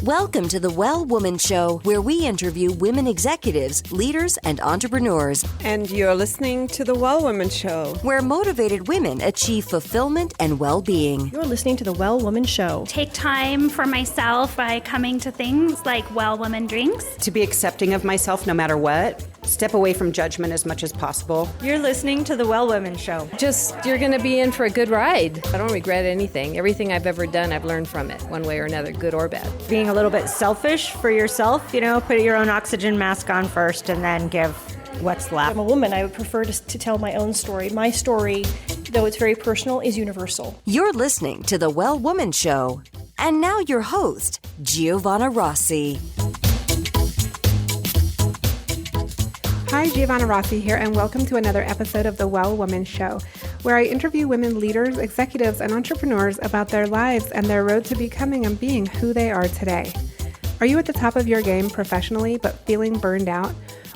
Welcome to the Well Woman Show, where we interview women executives, leaders, and entrepreneurs. And you're listening to the Well Woman Show, where motivated women achieve fulfillment and well-being. You're listening to the Well Woman Show. Take time for myself by coming to things like Well Woman Drinks. To be accepting of myself no matter what. Step away from judgment as much as possible. You're listening to the Well Woman Show. You're going to be in for a good ride. I don't regret anything. Everything I've ever done, I've learned from it, one way or another, good or bad. Being a little bit selfish for yourself, put your own oxygen mask on first and then give what's left. I'm a woman. I would prefer to tell my own story. My story, though it's very personal, is universal. You're listening to the Well Woman Show. And now your host, Giovanna Rossi. Hi, Giovanna Rossi here, and welcome to another episode of The Well Woman Show, where I interview women leaders, executives, and entrepreneurs about their lives and their road to becoming and being who they are today. Are you at the top of your game professionally but feeling burned out,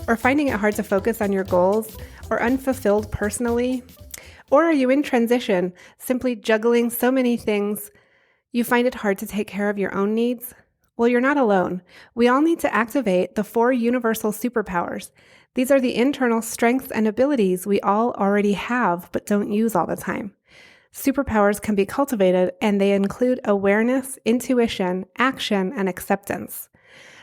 or finding it hard to focus on your goals, or unfulfilled personally? Or are you in transition, simply juggling so many things you find it hard to take care of your own needs? Well, you're not alone. We all need to activate the 4 universal superpowers. These are the internal strengths and abilities we all already have but don't use all the time. Superpowers can be cultivated, and they include awareness, intuition, action, and acceptance.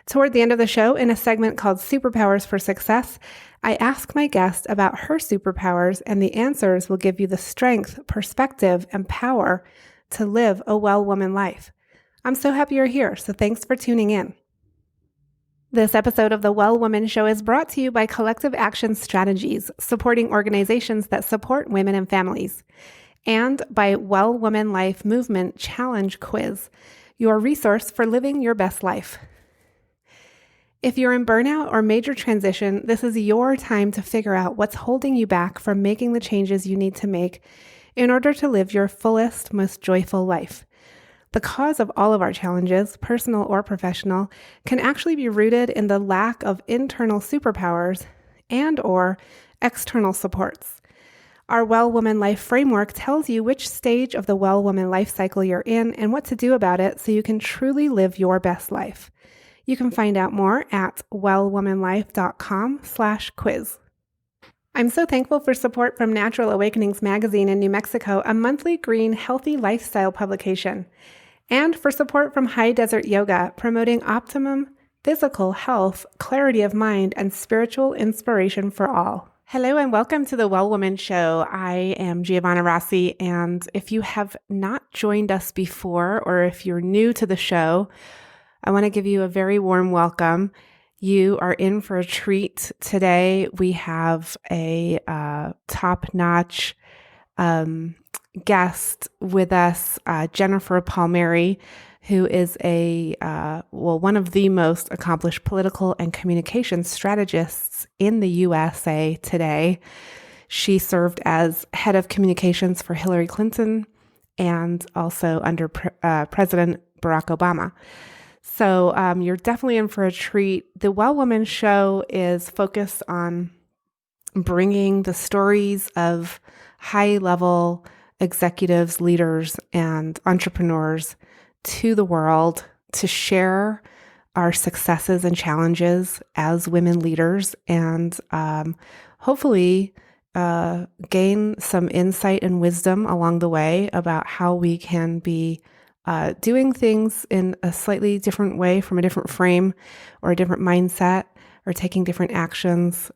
Toward the end of the show, in a segment called Superpowers for Success, I ask my guest about her superpowers, and the answers will give you the strength, perspective, and power to live a well woman life. I'm so happy you're here, so thanks for tuning in. This episode of the Well Woman Show is brought to you by Collective Action Strategies, supporting organizations that support women and families, and by Well Woman Life Movement Challenge Quiz, your resource for living your best life. If you're in burnout or major transition, this is your time to figure out what's holding you back from making the changes you need to make in order to live your fullest, most joyful life. The cause of all of our challenges, personal or professional, can actually be rooted in the lack of internal superpowers and or external supports. Our Well Woman Life framework tells you which stage of the Well Woman life cycle you're in and what to do about it so you can truly live your best life. You can find out more at wellwomanlife.com/quiz. I'm so thankful for support from Natural Awakenings magazine in New Mexico, a monthly green, healthy lifestyle publication, and for support from High Desert Yoga, promoting optimum physical health, clarity of mind, and spiritual inspiration for all. Hello and welcome to the Well Woman Show. I am Giovanna Rossi, and if you have not joined us before, or if you're new to the show, I want to give you a very warm welcome. You are in for a treat today. We have a top-notch guest with us, Jennifer Palmieri, who is one of the most accomplished political and communication strategists in the USA today. She served as head of communications for Hillary Clinton and also under President Barack Obama. So you're definitely in for a treat. The Well Woman Show is focused on bringing the stories of high-level executives, leaders, and entrepreneurs to the world to share our successes and challenges as women leaders and hopefully gain some insight and wisdom along the way about how we can be doing things in a slightly different way from a different frame or a different mindset or taking different actions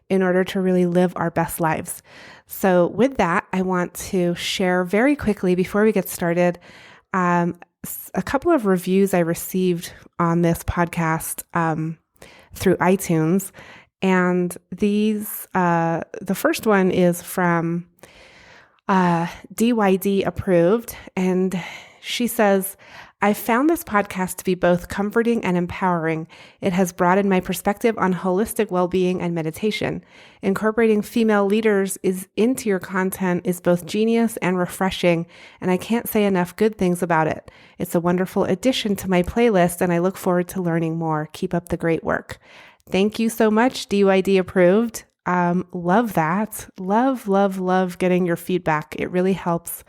in order to really live our best lives. So with that, I want to share very quickly before we get started a couple of reviews I received on this podcast through iTunes. And these, the first one is from DYD Approved, and she says, I found this podcast to be both comforting and empowering. It has broadened my perspective on holistic well-being and meditation. Incorporating female leaders into your content is both genius and refreshing, and I can't say enough good things about it. It's a wonderful addition to my playlist, and I look forward to learning more. Keep up the great work. Thank you so much, DYD Approved. Love that. Love getting your feedback. It really helps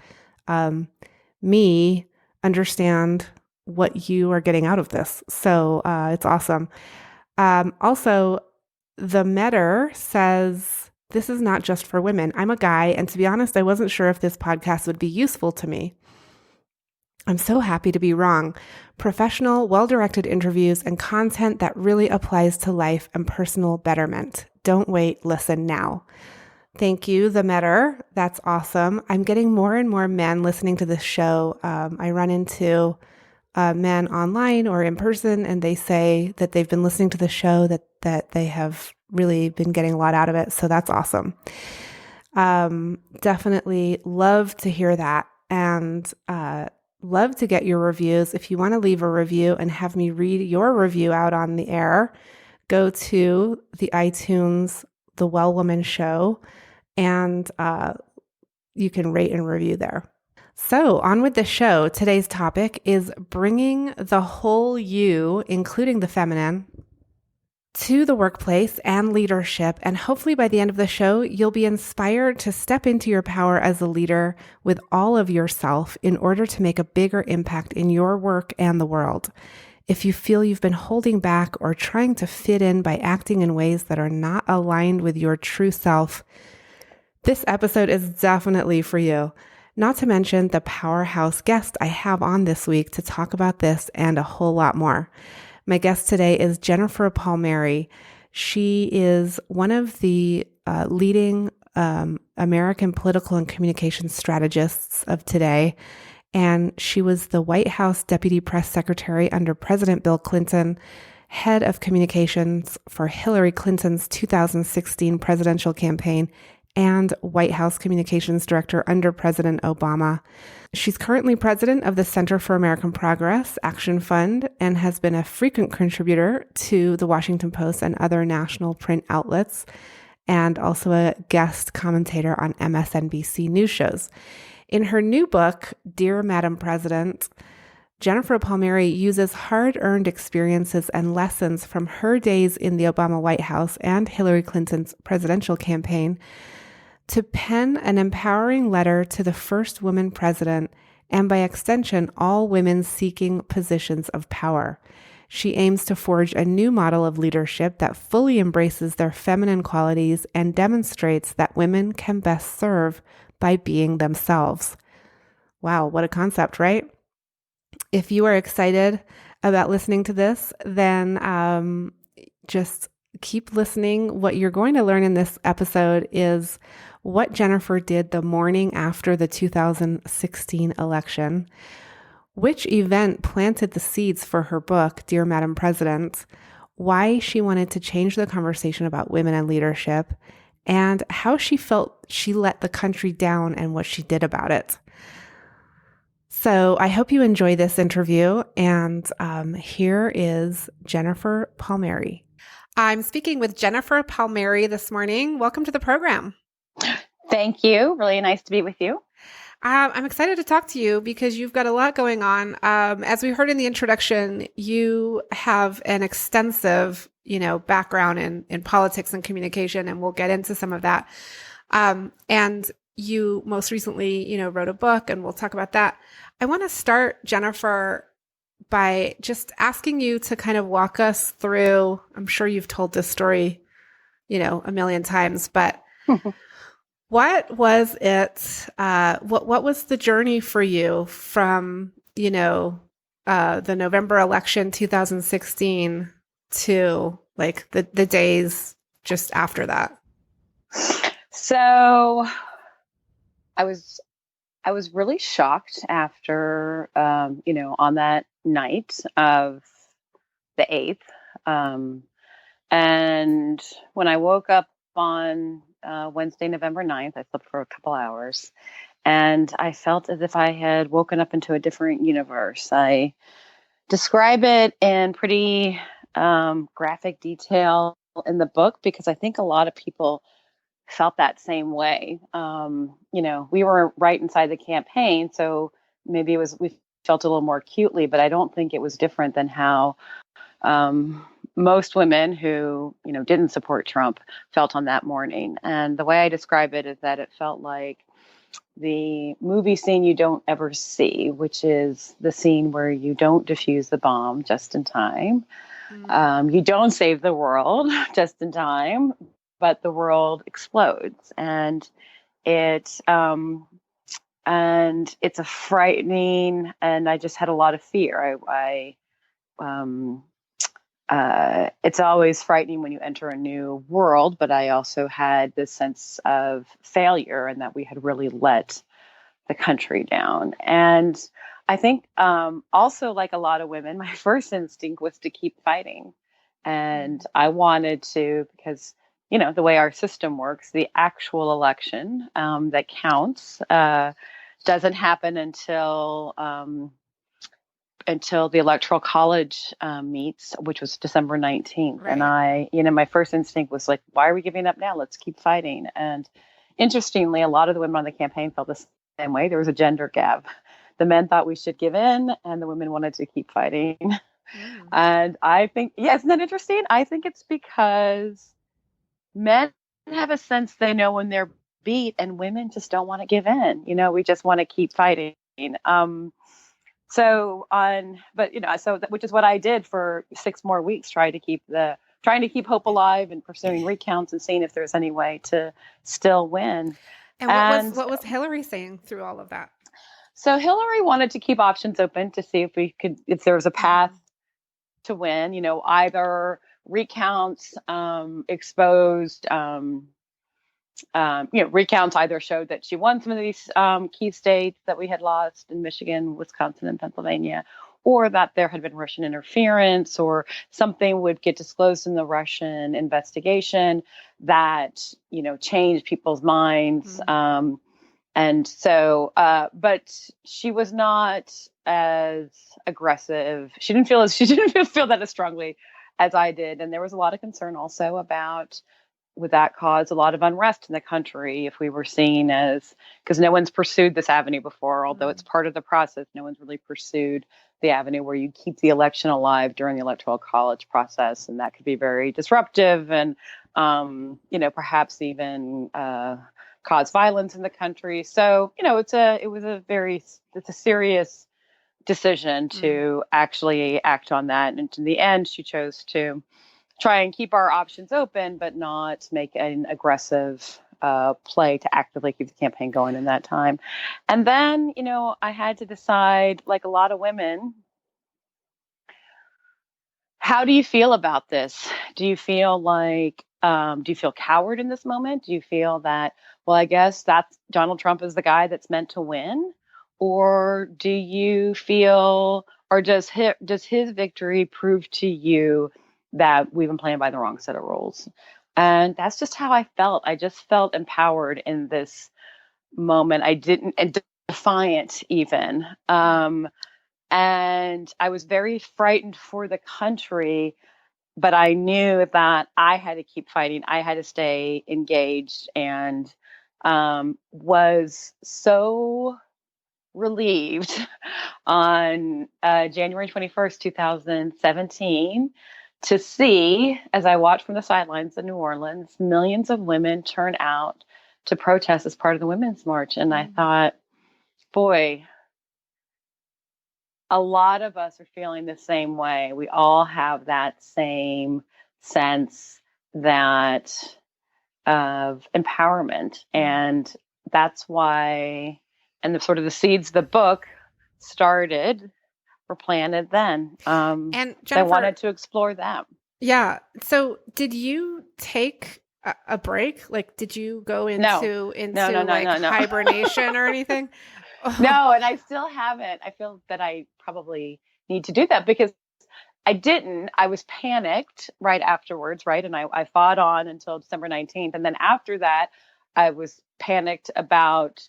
me understand what you are getting out of this. So it's awesome. Also, the Metter says, this is not just for women. I'm a guy, and to be honest, I wasn't sure if this podcast would be useful to me. I'm so happy to be wrong. Professional, well-directed interviews and content that really applies to life and personal betterment. Don't wait, listen now. Thank you, the Metter. That's awesome. I'm getting more and more men listening to this show. I run into men online or in person, and they say that they've been listening to the show, that they have really been getting a lot out of it. So that's awesome. Definitely love to hear that, and love to get your reviews. If you want to leave a review and have me read your review out on the air, go to the iTunes, The Well Woman Show, and you can rate and review there. So on with the show. Today's topic is bringing the whole you, including the feminine, to the workplace and leadership. And hopefully by the end of the show, you'll be inspired to step into your power as a leader with all of yourself in order to make a bigger impact in your work and the world. If you feel you've been holding back or trying to fit in by acting in ways that are not aligned with your true self, this episode is definitely for you. Not to mention the powerhouse guest I have on this week to talk about this and a whole lot more. My guest today is Jennifer Palmieri. She is one of the leading American political and communication strategists of today, and she was the White House Deputy Press Secretary under President Bill Clinton, head of communications for Hillary Clinton's 2016 presidential campaign, and White House Communications Director under President Obama. She's currently president of the Center for American Progress Action Fund and has been a frequent contributor to the Washington Post and other national print outlets, and also a guest commentator on MSNBC news shows. In her new book, Dear Madam President, Jennifer Palmieri uses hard-earned experiences and lessons from her days in the Obama White House and Hillary Clinton's presidential campaign to pen an empowering letter to the first woman president and, by extension, all women seeking positions of power. She aims to forge a new model of leadership that fully embraces their feminine qualities and demonstrates that women can best serve by being themselves. Wow, what a concept, right? If you are excited about listening to this, then just keep listening. What you're going to learn in this episode is what Jennifer did the morning after the 2016 election, which event planted the seeds for her book, Dear Madam President, why she wanted to change the conversation about women and leadership, and how she felt she let the country down and what she did about it. So I hope you enjoy this interview, and here is Jennifer Palmieri. I'm speaking with Jennifer Palmieri this morning. Welcome to the program. Thank you. Really nice to be with you. I'm excited to talk to you because you've got a lot going on. As we heard in the introduction, you have an extensive, background in politics and communication, and we'll get into some of that. And you most recently, wrote a book, and we'll talk about that. I want to start, Jennifer, by just asking you to kind of walk us through. I'm sure you've told this story, a million times, but what was it? What was the journey for you from, the November election 2016 to like the days just after that? So I was really shocked after, on that night of the 8th. And when I woke up on Wednesday, November 9th, I slept for a couple hours, and I felt as if I had woken up into a different universe. I describe it in pretty graphic detail in the book because I think a lot of people felt that same way. We were right inside the campaign, so maybe we felt a little more acutely, but I don't think it was different than how most women who, didn't support Trump felt on that morning. And the way I describe it is that it felt like the movie scene you don't ever see, which is the scene where you don't defuse the bomb just in time. You don't save the world just in time, but the world explodes, and it's a frightening. And I just had a lot of fear. It's always frightening when you enter a new world, but I also had this sense of failure and that we had really let the country down. And I think also, like a lot of women, my first instinct was to keep fighting. And I wanted to, because, the way our system works, the actual election that counts doesn't happen until the Electoral College meets, which was December 19th. Right. And my first instinct was like, why are we giving up now? Let's keep fighting. And interestingly, a lot of the women on the campaign felt the same way. There was a gender gap. The men thought we should give in, and the women wanted to keep fighting. And I think, isn't that interesting? I think it's because men have a sense they know when they're beat, and women just don't want to give in. We just want to keep fighting. So which is what I did for 6 more weeks, trying to keep hope alive and pursuing recounts and seeing if there's any way to still win. And what was Hillary saying through all of that? So Hillary wanted to keep options open to see if there was a path to win, either recounts exposed, recounts either showed that she won some of these key states that we had lost in Michigan, Wisconsin, and Pennsylvania, or that there had been Russian interference, or something would get disclosed in the Russian investigation that, changed people's minds. And so, but she was not as aggressive. She didn't feel that as strongly as I did. And there was a lot of concern also about, would that cause a lot of unrest in the country if we were seen as, because no one's pursued this avenue before, although it's part of the process, no one's really pursued the avenue where you keep the election alive during the Electoral College process. And that could be very disruptive and, perhaps even cause violence in the country. So, it's a serious decision to actually act on that. And in the end, she chose to try and keep our options open, but not make an aggressive play to actively keep the campaign going in that time. And then, I had to decide, like a lot of women, how do you feel about this? Do you feel coward in this moment? Do you feel that, well, I guess that's Donald Trump is the guy that's meant to win? Or do you feel, or does his victory prove to you that we've been playing by the wrong set of rules? And that's just how I felt. I just felt empowered in this moment. And defiant even. And I was very frightened for the country, but I knew that I had to keep fighting. I had to stay engaged, and was so relieved on January 21st, 2017, to see, as I watched from the sidelines in New Orleans, millions of women turn out to protest as part of the Women's March. And I thought, boy, a lot of us are feeling the same way. We all have that same sense of empowerment. And that's why, and the seeds of the book were planted then. And Jennifer, I wanted to explore them. Yeah. So did you take a break? Like, did you go into hibernation or anything? No, and I still haven't. I feel that I probably need to do that because I didn't. I was panicked right afterwards, right? And I fought on until December 19th. And then after that, I was panicked about,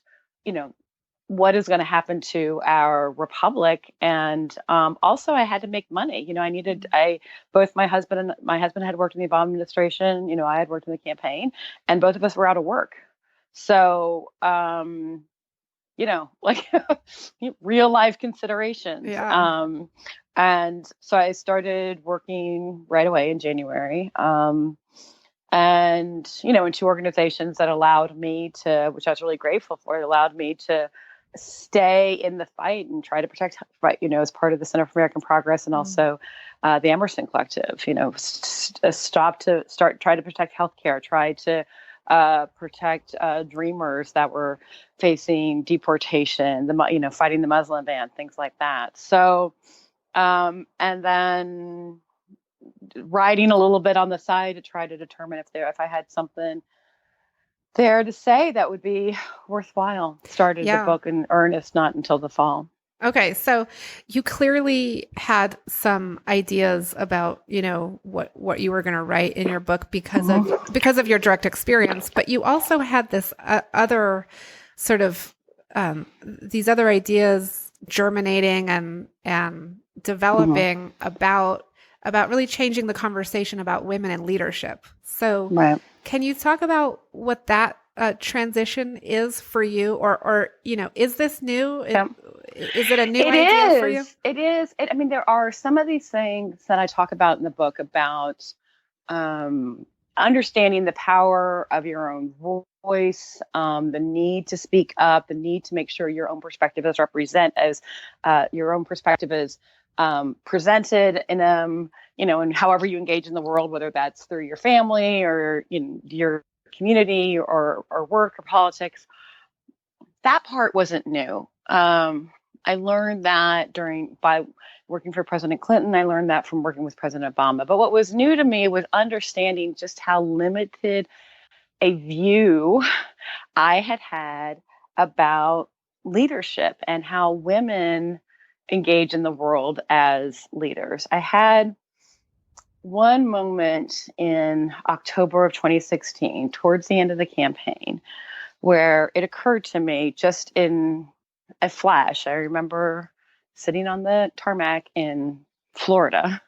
what is going to happen to our republic. And also I had to make money. Both my husband had worked in the Obama administration. I had worked in the campaign, and both of us were out of work. So, real life considerations. Yeah. And so I started working right away in January. And and, in two organizations that allowed me to, which I was really grateful for, it allowed me to stay in the fight and try to protect, right, as part of the Center for American Progress and also the Emerson Collective, try to protect healthcare, try to protect dreamers that were facing deportation, fighting the Muslim ban, things like that. So, and then writing a little bit on the side to try to determine if I had something there to say that would be worthwhile. Started the book in earnest not until the fall. Okay, so you clearly had some ideas about, what you were going to write in your book because of your direct experience, but you also had this other sort of these other ideas germinating and developing about really changing the conversation about women in leadership. So can you talk about what that transition is for you, or is this new? Is it a new idea for you? It is. There are some of these things that I talk about in the book about understanding the power of your own voice, the need to speak up, the need to make sure your own perspective is presented in and however you engage in the world, whether that's through your family or your community or work or politics. That part wasn't new. I learned that by working for President Clinton. I learned that from working with President Obama. But what was new to me was understanding just how limited a view I had about leadership and how women engage in the world as leaders. I had one moment in October of 2016, towards the end of the campaign, where it occurred to me just in a flash. I remember sitting on the tarmac in Florida,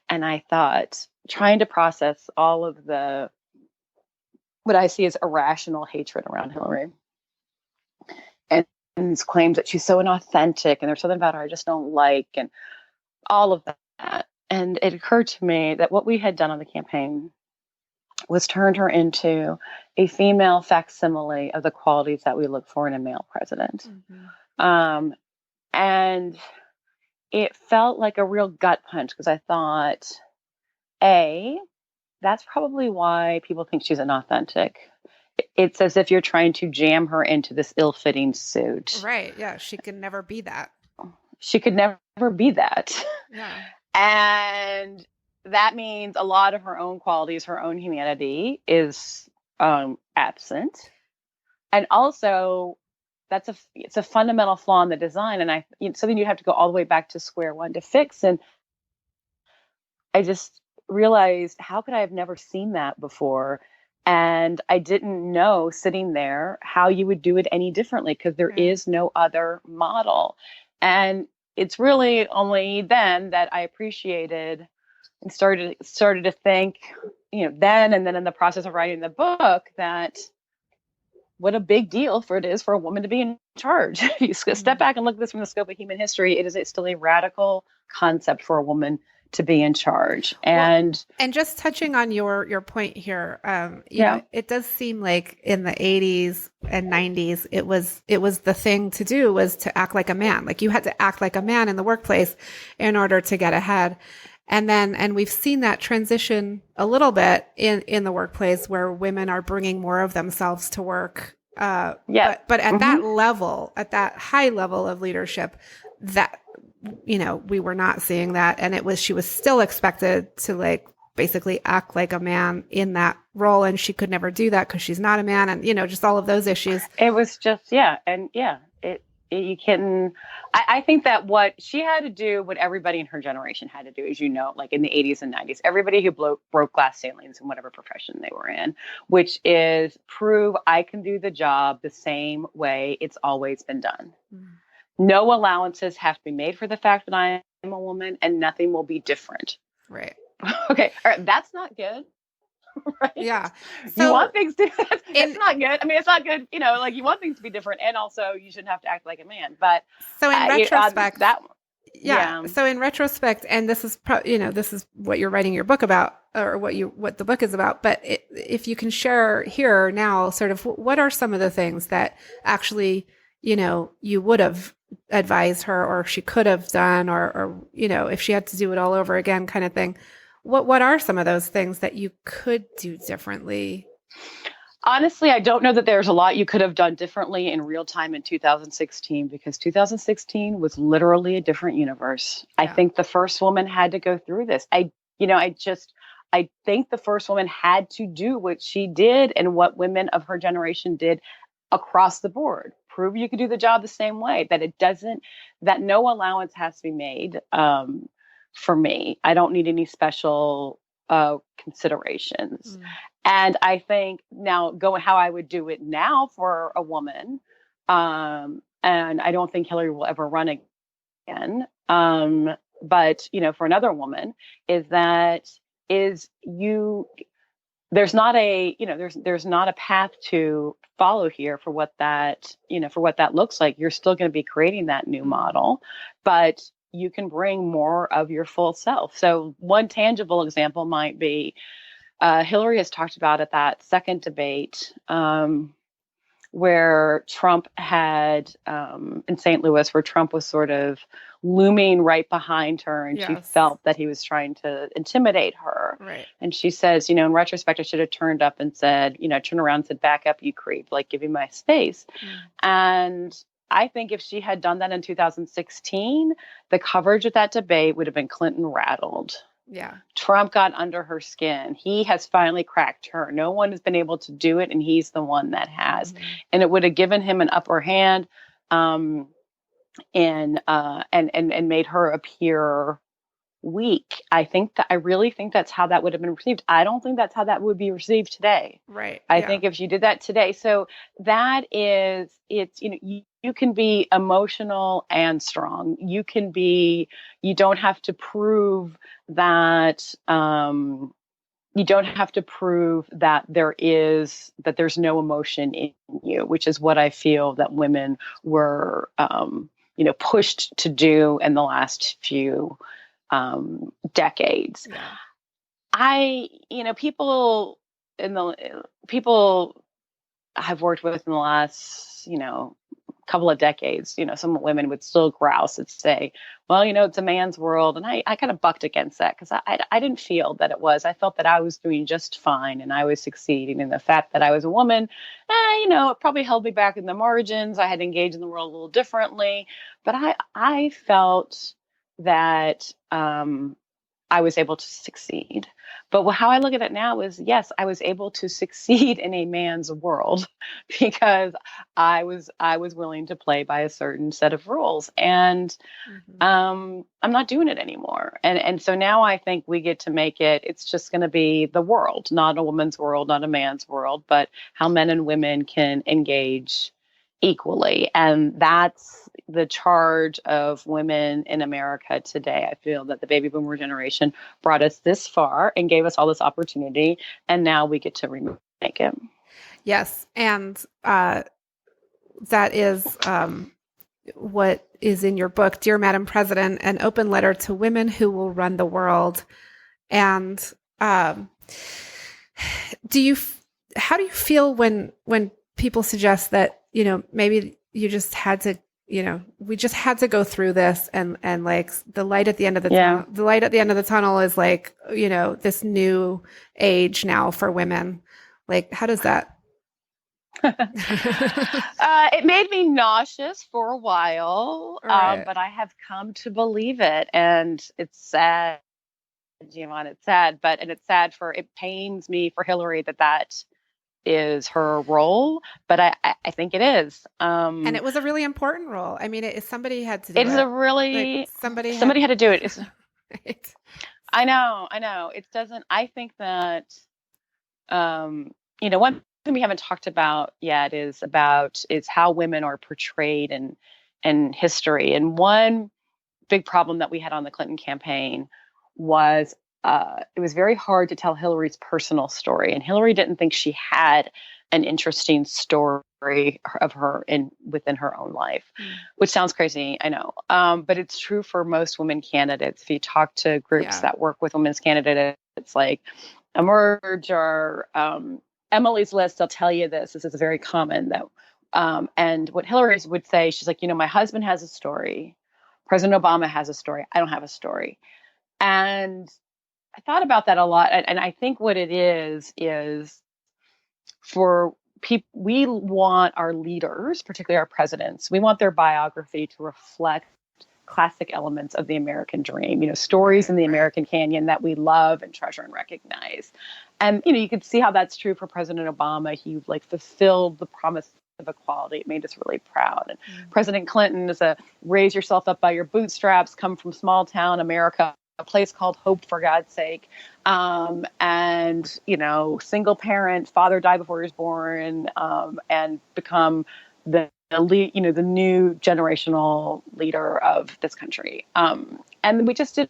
and I thought, trying to process all of what I see as irrational hatred around Hillary. And these claims that she's so inauthentic and there's something about her I just don't like, and all of that. And it occurred to me that what we had done on the campaign was turned her into a female facsimile of the qualities that we look for in a male president. And it felt like a real gut punch, because I thought, that's probably why people think she's inauthentic. It's as if you're trying to jam her into this ill-fitting suit. Right. Yeah. She could never be that. She could never be that. Yeah. And that means a lot of her own qualities, her own humanity is absent. And also, it's a fundamental flaw in the design. And something you have to go all the way back to square one to fix. And I just realized, how could I have never seen that before? And I didn't know, sitting there, how you would do it any differently, because there is no other model. And it's really only then that I appreciated and started to think, then and then in the process of writing the book, that what a big deal it is for a woman to be in charge. If you step back and look at this from the scope of human history, it's still a radical concept for a woman to be in charge. And just touching on your point here, it does seem like in the 80s and 90s, it was the thing to do was to act like a man. Like, you had to act like a man in the workplace in order to get ahead. And we've seen that transition a little bit in the workplace, where women are bringing more of themselves to work. But at that level, at that high level of leadership, that, we were not seeing that. And she was still expected to basically act like a man in that role. And she could never do that because she's not a man. And, just all of those issues. It was just, I think that what she had to do, what everybody in her generation had to do, as in the 80s and 90s, everybody who broke glass ceilings in whatever profession they were in, which is prove I can do the job the same way it's always been done. No allowances have to be made for the fact that I am a woman, and nothing will be different. Right. Okay. All right. That's not good. Right. Yeah. So you want things to, it's not good. It's not good. You want things to be different, and also you shouldn't have to act like a man. But so in retrospect, Yeah. So in retrospect, and this is this is what you're writing your book about, or what the book is about. But if you can share here now, sort of what are some of the things that actually, you would have advised her, or she could have done, or if she had to do it all over again, kind of thing. What are some of those things that you could do differently? Honestly, I don't know that there's a lot you could have done differently in real time in 2016, because 2016 was literally a different universe. Yeah. I think the first woman had to go through this. I think the first woman had to do what she did and what women of her generation did across the board. Prove you could do the job the same way, that no allowance has to be made for me. I don't need any special considerations. And I think now how I would do it now for a woman, and I don't think Hillary will ever run again. But for another woman, there's not a path to follow here for what that looks like. You're still going to be creating that new model, but you can bring more of your full self. So one tangible example might be, Hillary has talked about at that second debate, where Trump had, in St. Louis, where Trump was sort of looming right behind her, and she felt that he was trying to intimidate her. Right. And she says, in retrospect, I should have turned up and said, turn around and said, back up, you creep, like, give me my space. And I think if she had done that in 2016, the coverage of that debate would have been Clinton rattled. Yeah. Trump got under her skin. He has finally cracked her. No one has been able to do it, and he's the one that has. And it would have given him an upper hand, and made her appear weak. I really think that's how that would have been received. I don't think that's how that would be received today. Right. I think if she did that today, so you can be emotional and strong. You don't have to prove that, there's no emotion in you, which is what I feel that women were, pushed to do in the last few decades. Yeah. People I've worked with in the last, couple of decades, some women would still grouse and say, well, it's a man's world. And I kind of bucked against that, because I didn't feel that it was. I felt that I was doing just fine and I was succeeding. And the fact that I was a woman, it probably held me back in the margins. I had to engage in the world a little differently. But I felt that I was able to succeed. But how I look at it now is, yes, I was able to succeed in a man's world because I was willing to play by a certain set of rules, and I'm not doing it anymore. And so now I think we get to make it. It's just going to be the world, not a woman's world, not a man's world, but how men and women can engage equally. And that's the charge of women in America today. I feel that the baby boomer generation brought us this far and gave us all this opportunity, and now we get to remake it. Yes. And that is what is in your book, Dear Madam President, an open letter to women who will run the world. And how do you feel when people suggest that, maybe you just had to, we just had to go through this, and like the light at the end of the tunnel, the light at the end of the tunnel is like, this new age now for women. Like, how does that? It made me nauseous for a while, right. But I have come to believe it, and it's sad, Giovanna. It's sad, it pains me for Hillary that is her role, but I think it is. And it was a really important role. I mean, somebody had to do it. It's a really, like, somebody had to do it. It's, right. I know. It doesn't, I think that, one thing we haven't talked about yet is how women are portrayed in history. And one big problem that we had on the Clinton campaign was it was very hard to tell Hillary's personal story. And Hillary didn't think she had an interesting story of her within her own life, which sounds crazy, I know. But it's true for most women candidates. If you talk to groups that work with women's candidates, it's like Emerge or Emily's List, they'll tell you this. This is very common, though. And what Hillary would say, she's like, my husband has a story. President Obama has a story. I don't have a story. And I thought about that a lot. And I think what it is for people, we want our leaders, particularly our presidents, we want their biography to reflect classic elements of the American dream, stories in the American Canyon that we love and treasure and recognize. And, you could see how that's true for President Obama. He fulfilled the promise of equality. It made us really proud. And President Clinton is a raise yourself up by your bootstraps, come from small town America, a place called Hope, for God's sake. And, single parent, father died before he was born, and become the new generational leader of this country. And we just didn't,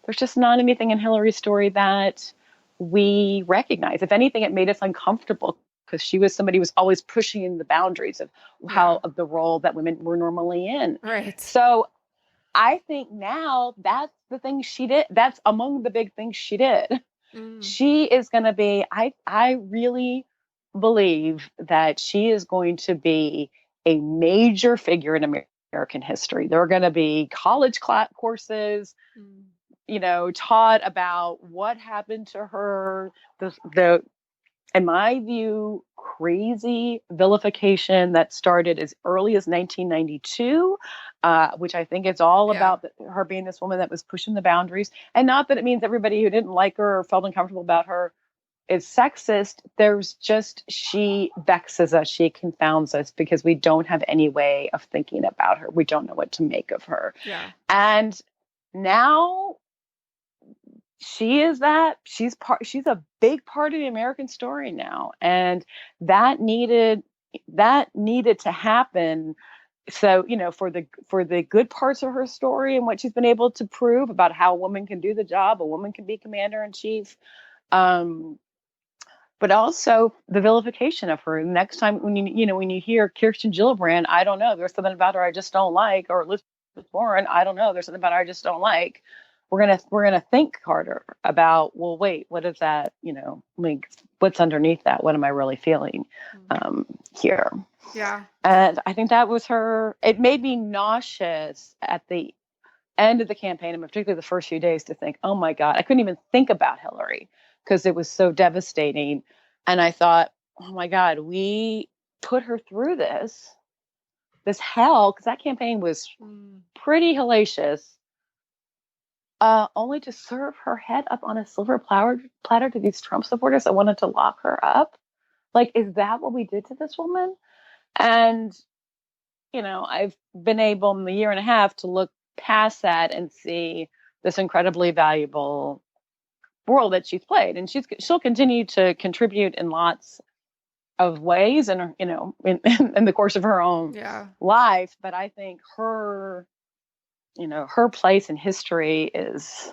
there's just not anything in Hillary's story that we recognize. If anything, it made us uncomfortable because she was somebody who was always pushing the boundaries of of the role that women were normally in. Right. So I think now that's the thing she did. That's among the big things she did. She is going to be, I really believe that she is going to be a major figure in American history. There are going to be college courses, taught about what happened to her, the in my view, crazy vilification that started as early as 1992, which I think is all about her being this woman that was pushing the boundaries. And not that it means everybody who didn't like her or felt uncomfortable about her is sexist. There's just, she vexes us, she confounds us because we don't have any way of thinking about her. We don't know what to make of her. Yeah. And now she is that. She's a big part of the American story now. And that needed to happen. So, for the good parts of her story and what she's been able to prove about how a woman can do the job, a woman can be commander in chief. But also the vilification of her. Next time when you hear Kirsten Gillibrand, I don't know, there's something about her I just don't like, or Elizabeth Warren, I don't know, there's something about her I just don't like. We're gonna think harder about, well, wait, what is that? What's underneath that? What am I really feeling here? Yeah. And I think that was her. It made me nauseous at the end of the campaign, and particularly the first few days, to think, oh my God, I couldn't even think about Hillary because it was so devastating. And I thought, oh my God, we put her through this hell, because that campaign was pretty hellacious. Only to serve her head up on a silver platter to these Trump supporters that wanted to lock her up. Like, is that what we did to this woman? And, I've been able in the year and a half to look past that and see this incredibly valuable role that she's played. And she'll continue to contribute in lots of ways and, in the course of her own life. But I think her place in history is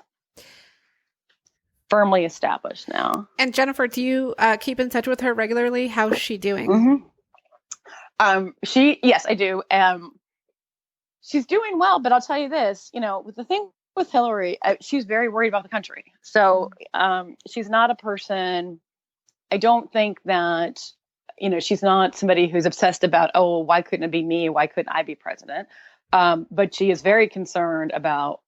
firmly established now. And Jennifer, do you keep in touch with her regularly? How's she doing? Yes, I do. She's doing well, but I'll tell you this, with the thing with Hillary, she's very worried about the country. So she's not a person, I don't think that, she's not somebody who's obsessed about, oh, why couldn't it be me? Why couldn't I be president? But she is very concerned about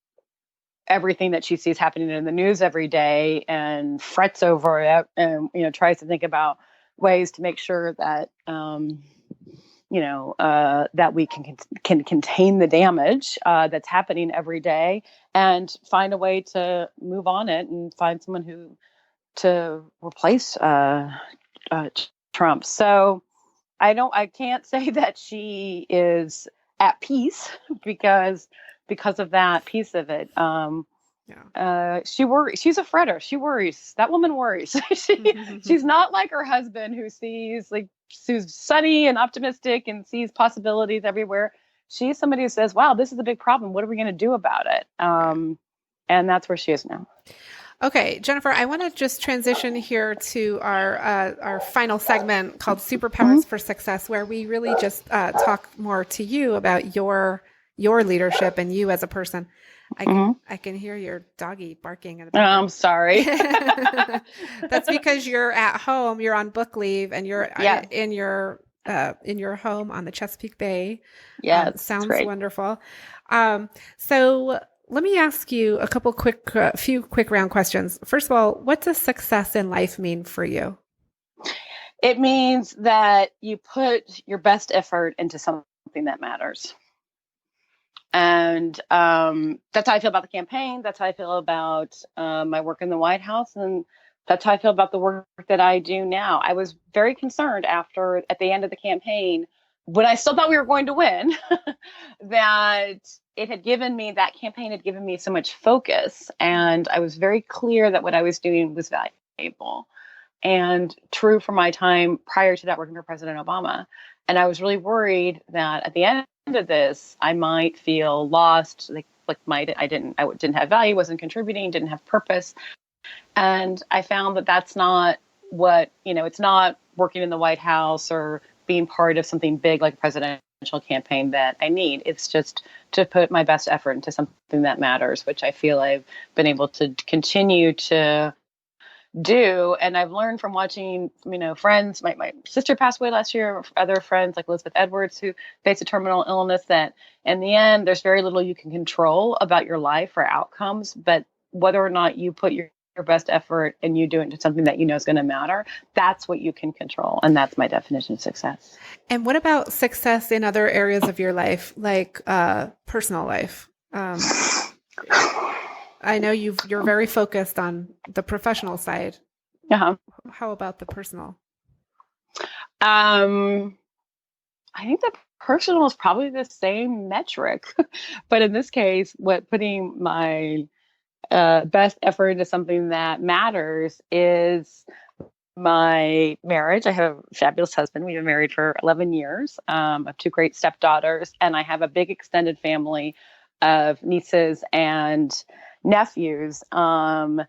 everything that she sees happening in the news every day and frets over it and, tries to think about ways to make sure that, that we can contain the damage that's happening every day and find a way to move on it and find someone to replace Trump. So I can't say that she is at peace because of that piece of it. She worries. She's a fretter. She worries. That woman worries. She's not like her husband who's sunny and optimistic and sees possibilities everywhere. She's somebody who says, wow, this is a big problem. What are we going to do about it? And that's where she is now. Okay, Jennifer, I want to just transition here to our final segment called Superpowers for Success, where we really just talk more to you about your leadership and you as a person. I can hear your doggy barking in the background. I'm sorry. That's because you're at home, you're on book leave, and you're in your home on the Chesapeake Bay. Yeah, sounds great. wonderful. So let me ask you a few quick round questions. First of all, what does success in life mean for you? It means that you put your best effort into something that matters. And that's how I feel about the campaign. That's how I feel about my work in the White House. And that's how I feel about the work that I do now. I was very concerned at the end of the campaign, when I still thought we were going to win, that that campaign had given me so much focus. And I was very clear that what I was doing was valuable and true for my time prior to that working for President Obama. And I was really worried that at the end of this, I might feel lost, I didn't have value, wasn't contributing, didn't have purpose. And I found that that's not what, it's not working in the White House or being part of something big like a presidential campaign that I need. It's just to put my best effort into something that matters, which I feel I've been able to continue to do. And I've learned from watching, friends, my sister passed away last year, other friends like Elizabeth Edwards who faced a terminal illness, that in the end, there's very little you can control about your life or outcomes, but whether or not you put your best effort and you do it into something that you know is going to matter, that's what you can control. And that's my definition of success. And what about success in other areas of your life, like personal life? I know you're very focused on the professional side. Uh-huh. How about the personal? I think the personal is probably the same metric, but in this case, putting my best effort into something that matters is my marriage. I have a fabulous husband. We've been married for 11 years. I have two great stepdaughters, and I have a big extended family of nieces and nephews. And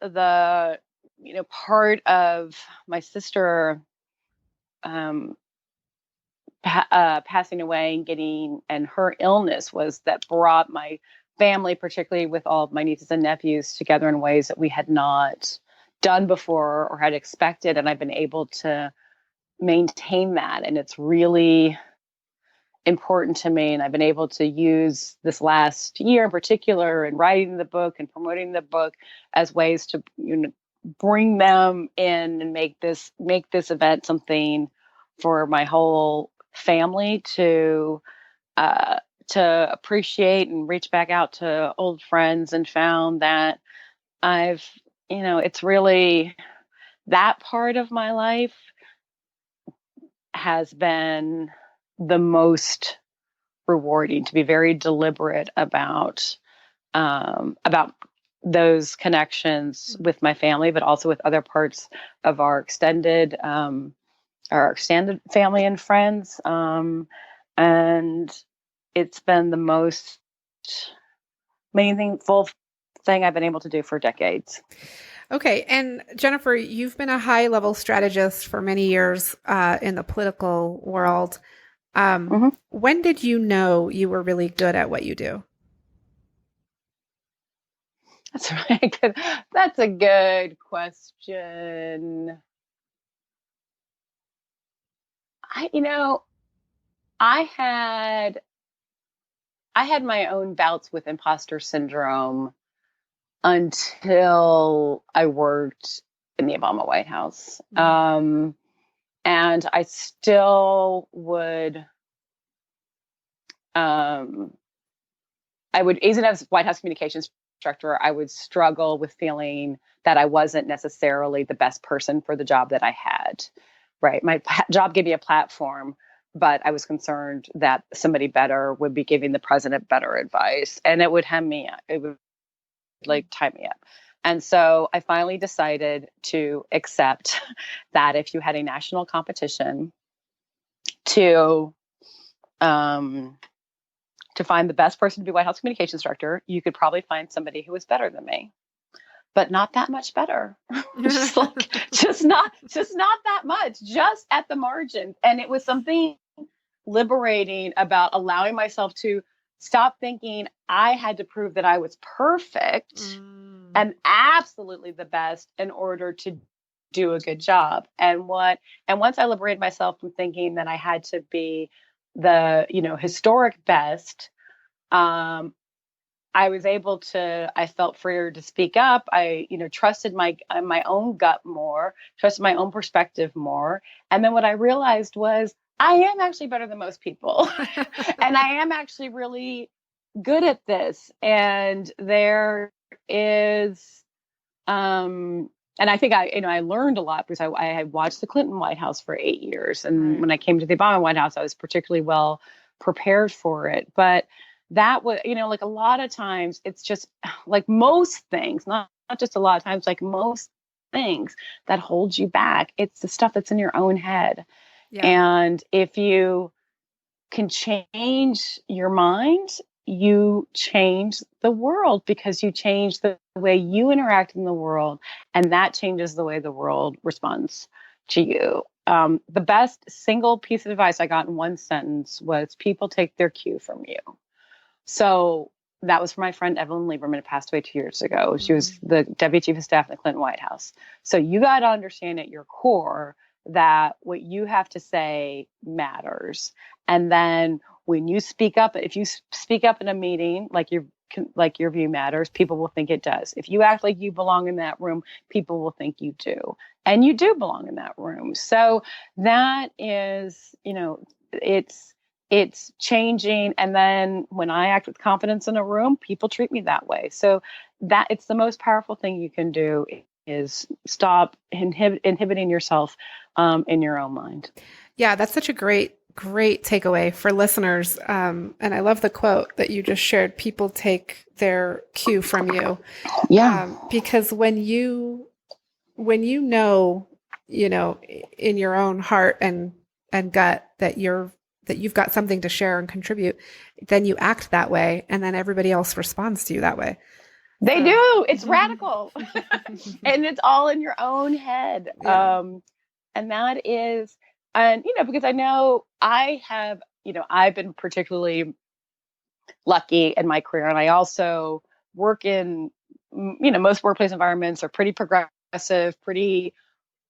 the, part of my sister passing away and her illness was that brought my family, particularly with all of my nieces and nephews, together in ways that we had not done before or had expected. And I've been able to maintain that. And it's really important to me. And I've been able to use this last year in particular in writing the book and promoting the book as ways to, bring them in and make this event something for my whole family to appreciate, and reach back out to old friends, and found that it's really that part of my life has been the most rewarding, to be very deliberate about those connections with my family, but also with other parts of our extended family and friends. And it's been the most meaningful thing I've been able to do for decades. Okay. And Jennifer, you've been a high-level strategist for many years in the political world. When did you know you were really good at what you do? That's a good question. I had my own bouts with imposter syndrome until I worked in the Obama White House. And I still would, even as White House communications director, I would struggle with feeling that I wasn't necessarily the best person for the job that I had, right? My job gave me a platform, but I was concerned that somebody better would be giving the president better advice, and it would hem me up. It would tie me up. And so I finally decided to accept that if you had a national competition to to find the best person to be White House communications director, you could probably find somebody who was better than me, but not that much better. just not that much, just at the margins. And it was something liberating about allowing myself to stop thinking I had to prove that I was perfect and absolutely the best in order to do a good job. And once I liberated myself from thinking that I had to be the, historic best, I was able to, I felt freer to speak up. I, trusted my own gut more, trusted my own perspective more. And then what I realized was I am actually better than most people. And I am actually really good at this. And there is, and I think I learned a lot because I had watched the Clinton White House for 8 years. And when I came to the Obama White House, I was particularly well prepared for it. But that was, like a lot of times it's just like most things, not just a lot of times, like most things that hold you back. It's the stuff that's in your own head. Yeah. And if you can change your mind, you change the world because you change the way you interact in the world. And that changes the way the world responds to you. The best single piece of advice I got in one sentence was people take their cue from you. So that was from my friend Evelyn Lieberman, who passed away 2 years ago. She was the deputy chief of staff in the Clinton White House. So you got to understand at your core that what you have to say matters. And then when you speak up, if you speak up in a meeting, like your view matters, people will think it does. If you act like you belong in that room, people will think you do. And you do belong in that room. So that is, it's changing. And then when I act with confidence in a room, people treat me that way. So that it's the most powerful thing you can do is stop inhibiting yourself in your own mind. Yeah, that's such a great takeaway for listeners. And I love the quote that you just shared. People take their cue from you. Yeah. Because when you know, in your own heart and gut that you've got something to share and contribute, then you act that way. And then everybody else responds to you that way. They do. It's radical. And it's all in your own head. Yeah. And that is, because I know I have, I've been particularly lucky in my career. And I also work in, most workplace environments are pretty progressive, pretty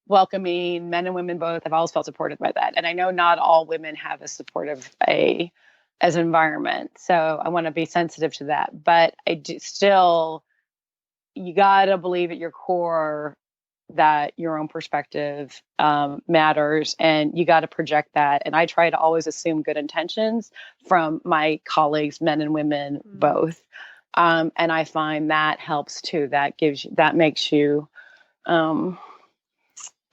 welcoming. Men and women both have always felt supported by that. And I know not all women have as supportive as an environment. So I want to be sensitive to that. But I do still, you got to believe at your core that your own perspective matters, and you got to project that. And I try to always assume good intentions from my colleagues, men and women both. And I find that helps too. That gives you, that makes you,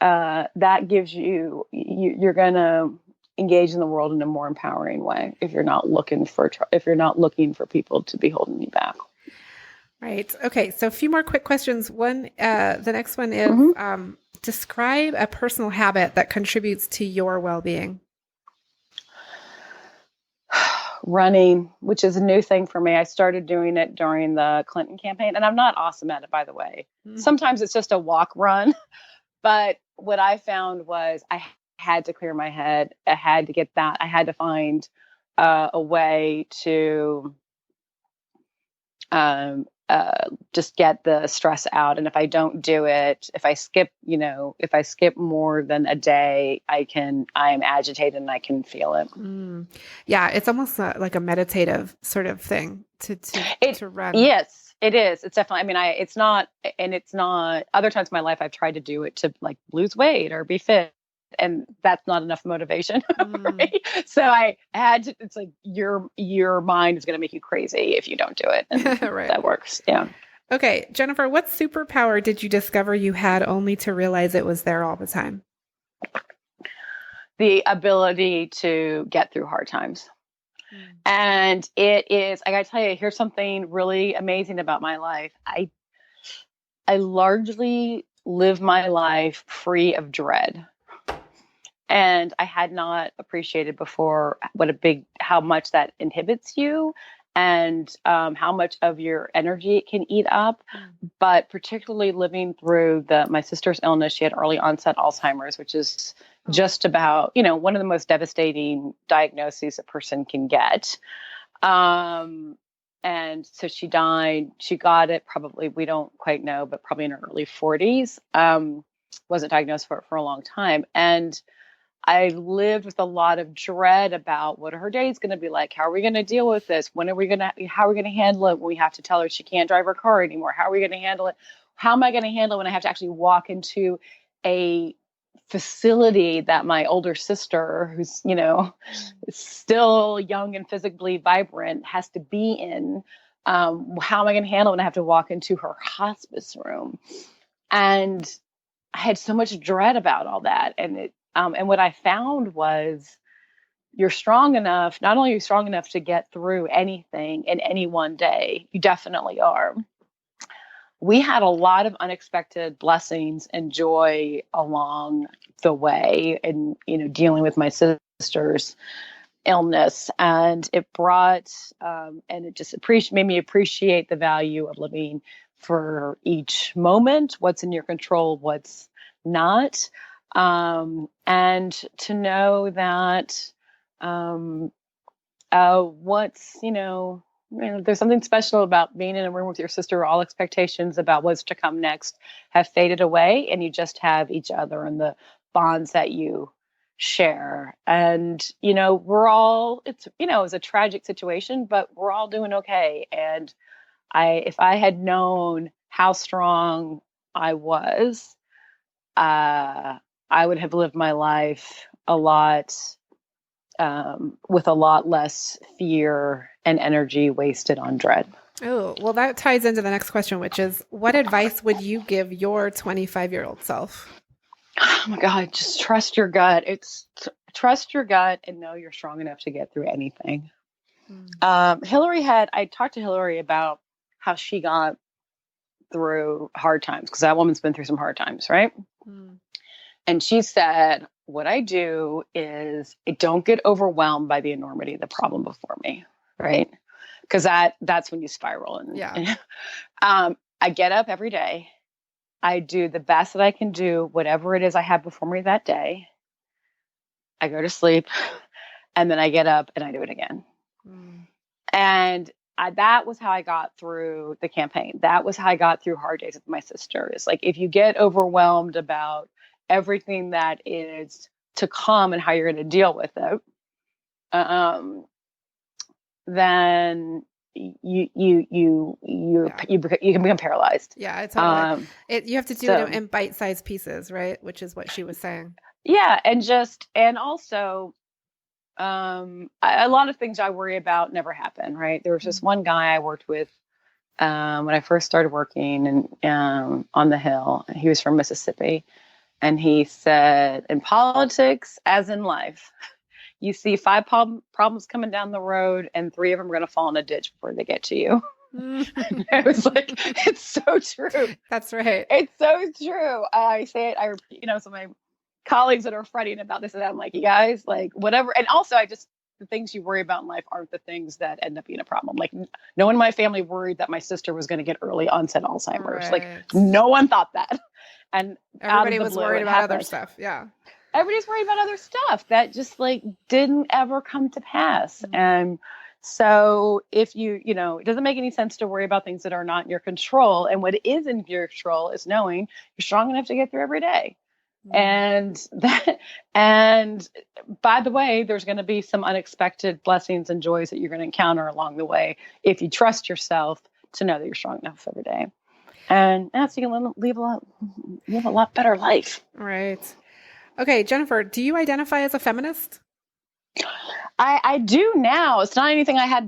that gives you, you're going to engage in the world in a more empowering way if you're not looking for people to be holding you back. Right. Okay. So a few more quick questions. One, the next one is, describe a personal habit that contributes to your well-being. Running, which is a new thing for me. I started doing it during the Clinton campaign, and I'm not awesome at it, by the way. Sometimes it's just a walk run, but what I found was I had to clear my head. I had to get that. I had to find a way to just get the stress out. And if I don't do it, if I skip more than a day, I'm agitated and I can feel it. Yeah. It's almost like a meditative sort of thing to run. Yes, it is. It's definitely, it's not other times in my life I've tried to do it to like lose weight or be fit. And that's not enough motivation, right? So I had to, it's like your mind is going to make you crazy if you don't do it. And right. That works. Yeah. Okay. Jennifer, what superpower did you discover you had only to realize it was there all the time? The ability to get through hard times. And it is, I got to tell you, here's something really amazing about my life. I largely live my life free of dread. And I had not appreciated before how much that inhibits you and how much of your energy it can eat up. But particularly living through my sister's illness, she had early onset Alzheimer's, which is just about, one of the most devastating diagnoses a person can get. And so she died. She got it probably, we don't quite know, but probably in her early 40s. Wasn't diagnosed for it for a long time. And I lived with a lot of dread about what are her days going to be like? How are we going to deal with this? How are we going to handle it when we have to tell her she can't drive her car anymore? How are we going to handle it? How am I going to handle it when I have to actually walk into a facility that my older sister, who's, still young and physically vibrant, has to be in? How am I going to handle it when I have to walk into her hospice room? And I had so much dread about all that. And what I found was you're strong enough. Not only are you strong enough to get through anything in any one day, you definitely are. We had a lot of unexpected blessings and joy along the way and, dealing with my sister's illness. And it brought, and it just made me appreciate the value of living for each moment, what's in your control, what's not. And to know that, there's something special about being in a room with your sister. All expectations about what's to come next have faded away, and you just have each other and the bonds that you share. And, it was a tragic situation, but we're all doing okay. And if I had known how strong I was, I would have lived my life a lot, with a lot less fear and energy wasted on dread. Oh, well, that ties into the next question, which is, what advice would you give your 25-year-old self? Oh my God, just trust your gut. Trust your gut and know you're strong enough to get through anything. I talked to Hillary about how she got through hard times, because that woman's been through some hard times, right? And she said, what I do is I don't get overwhelmed by the enormity of the problem before me, right? Because that's when you spiral. I get up every day. I do the best that I can do, whatever it is I have before me that day. I go to sleep, and then I get up and I do it again. And that was how I got through the campaign. That was how I got through hard days with my sister. It's like, if you get overwhelmed about everything that is to come and how you're going to deal with it, then you can become paralyzed. Yeah, it's totally. You have to do it in bite-sized pieces, right? Which is what she was saying. Yeah, and also, a lot of things I worry about never happen, right? There was just one guy I worked with when I first started working on the Hill. He was from Mississippi. And he said, in politics, as in life, you see 5 problems coming down the road, and 3 of them are going to fall in a ditch before they get to you. I was like, it's so true. That's right. It's so true. I say it, I repeat, so my colleagues that are fretting about this and that, I'm like, you guys, like, whatever. And also, the things you worry about in life aren't the things that end up being a problem. Like, no one in my family worried that my sister was going to get early onset Alzheimer's. Like, no one thought that. And everybody was worried about other stuff. Yeah. Everybody's worried about other stuff that just didn't ever come to pass. And so if it doesn't make any sense to worry about things that are not in your control. And what is in your control is knowing you're strong enough to get through every day. And by the way, there's going to be some unexpected blessings and joys that you're going to encounter along the way if you trust yourself to know that you're strong enough every day. And that's, you can live a lot better life. Right. Okay, Jennifer, do you identify as a feminist? I do now. It's not anything I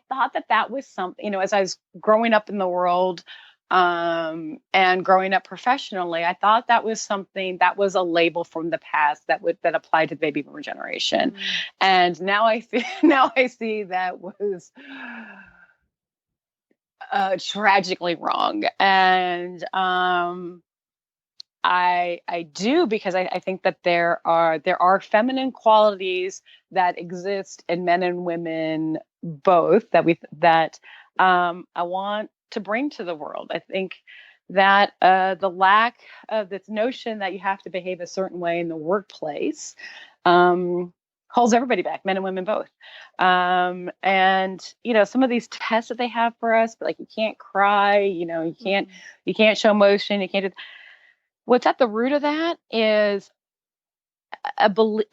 thought that was something, as I was growing up in the world, and growing up professionally, I thought that was something that was a label from the past that applied to the baby boomer generation. And now I see that was tragically wrong. And I do, because I think that there are feminine qualities that exist in men and women both that I want to bring to the world. I think that the lack of this notion that you have to behave a certain way in the workplace holds everybody back, men and women both. And some of these tests that they have for us, but like, you can't cry, you can't show emotion, you can't do. What's at the root of that is I believe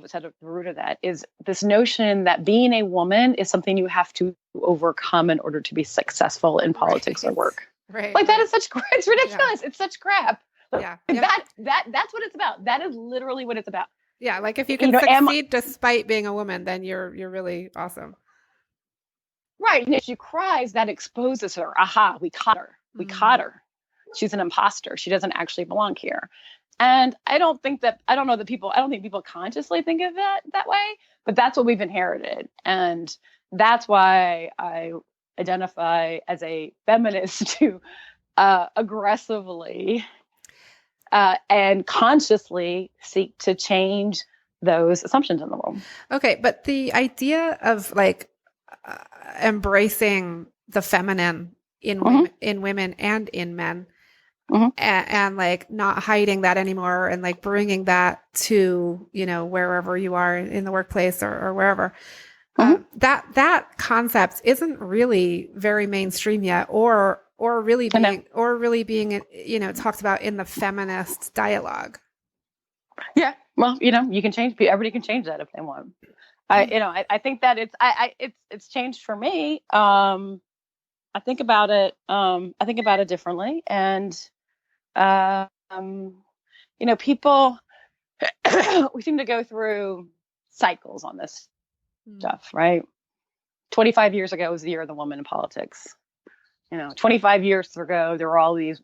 what's at the root of that is this notion that being a woman is something you have to overcome in order to be successful in politics or work. Right. Like, that is it's ridiculous. Yeah. It's such crap. Yeah. That's what it's about. That is literally what it's about. Yeah. Like, if you can succeed despite being a woman, then you're really awesome. Right. And if she cries, that exposes her. Aha, we caught her. We caught her. She's an imposter. She doesn't actually belong here. And I don't think people consciously think of it that way, but that's what we've inherited. And that's why I identify as a feminist to aggressively and consciously seek to change those assumptions in the world. Okay. But the idea of like embracing the feminine in women and in men, and like not hiding that anymore, and like bringing that to, wherever you are in the workplace or wherever, that concept isn't really very mainstream yet, or really being, talked about in the feminist dialogue. Yeah. Well, you can change. Everybody can change that if they want. I think that it's changed for me. I think about it differently, and people, we seem to go through cycles on this stuff, right? 25 years ago was the year of the woman in politics. 25 years ago, there were all these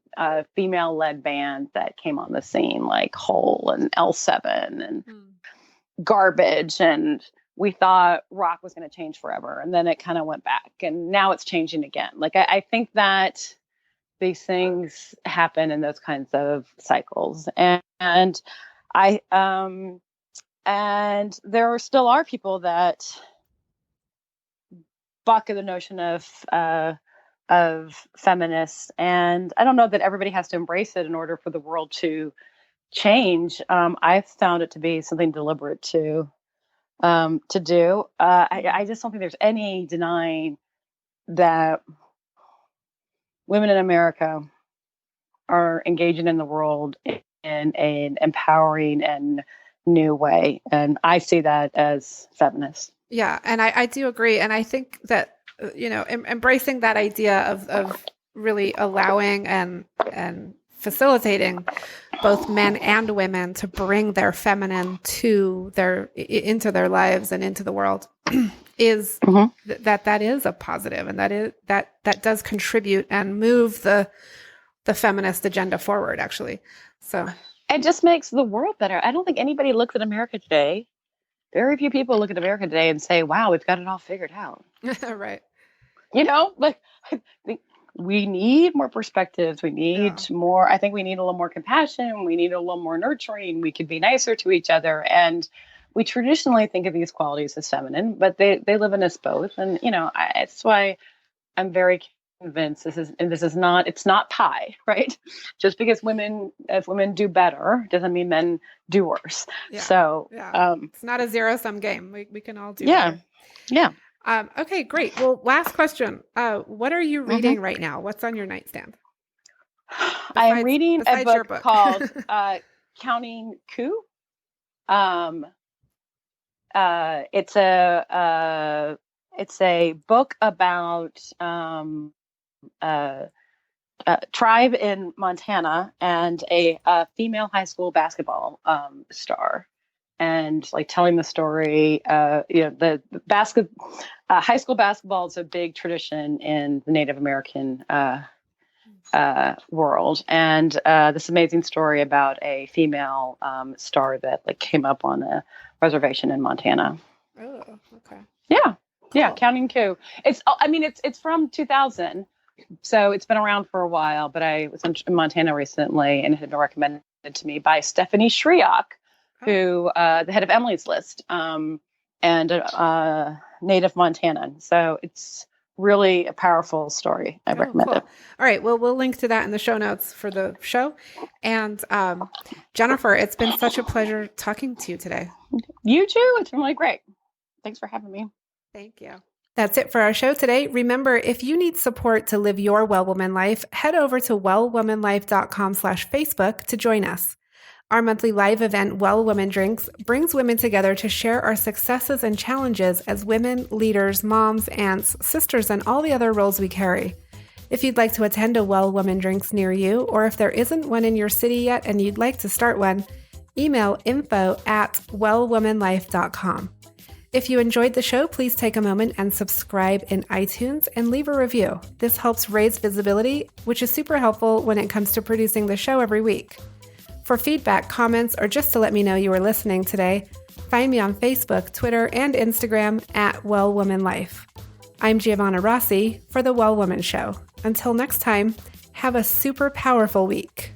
female-led bands that came on the scene, like Hole and L7 and Garbage, and we thought rock was going to change forever, and then it kind of went back, and now it's changing again. Like, I think that these things happen in those kinds of cycles, and there still are people that balk at the notion of feminists, and I don't know that everybody has to embrace it in order for the world to change. I've found it to be something deliberate to do. I just don't think there's any denying that women in America are engaging in the world in an empowering and new way. And I see that as feminist. Yeah. And I do agree. And I think that, embracing that idea of really allowing and facilitating both men and women to bring their feminine into their lives and into the world is that is a positive, and that does contribute and move the feminist agenda forward, actually. So it just makes the world better. I don't think anybody looks at America today. Very few people look at America today and say, wow, we've got it all figured out. Right. Like, I think we need more perspectives. We need more. I think we need a little more compassion. We need a little more nurturing. We could be nicer to each other. And we traditionally think of these qualities as feminine, but they live in us both. And, that's why I'm very convinced it's not pie, right? Just because if women do better doesn't mean men do worse. Yeah. So it's not a zero-sum game. We can all do better. Yeah. Okay, great. Well, last question. What are you reading right now? What's on your nightstand? I'm reading a book called Counting Coup. It's a book about tribe in Montana and a female high school basketball star. And like telling the story, the high school basketball is a big tradition in the Native American world, and this amazing story about a female star that like came up on a reservation in Montana. Oh, okay. Yeah, cool. Yeah, Counting Coup. It's from 2000, So it's been around for a while, but I was in Montana recently, and it had been recommended to me by Stephanie Shriak, who the head of Emily's List, and native Montanan. So it's really a powerful story. I recommend it. All right. Well, we'll link to that in the show notes for the show. And Jennifer, it's been such a pleasure talking to you today. You too. It's been really great. Thanks for having me. Thank you. That's it for our show today. Remember, if you need support to live your Well Woman life, head over to wellwomanlife.com/Facebook to join us. Our monthly live event, Well Woman Drinks, brings women together to share our successes and challenges as women, leaders, moms, aunts, sisters, and all the other roles we carry. If you'd like to attend a Well Woman Drinks near you, or if there isn't one in your city yet and you'd like to start one, email info@wellwomanlife.com. If you enjoyed the show, please take a moment and subscribe in iTunes and leave a review. This helps raise visibility, which is super helpful when it comes to producing the show every week. For feedback, comments, or just to let me know you were listening today, find me on Facebook, Twitter, and Instagram @WellWomanLife. I'm Giovanna Rossi for The Well Woman Show. Until next time, have a super powerful week.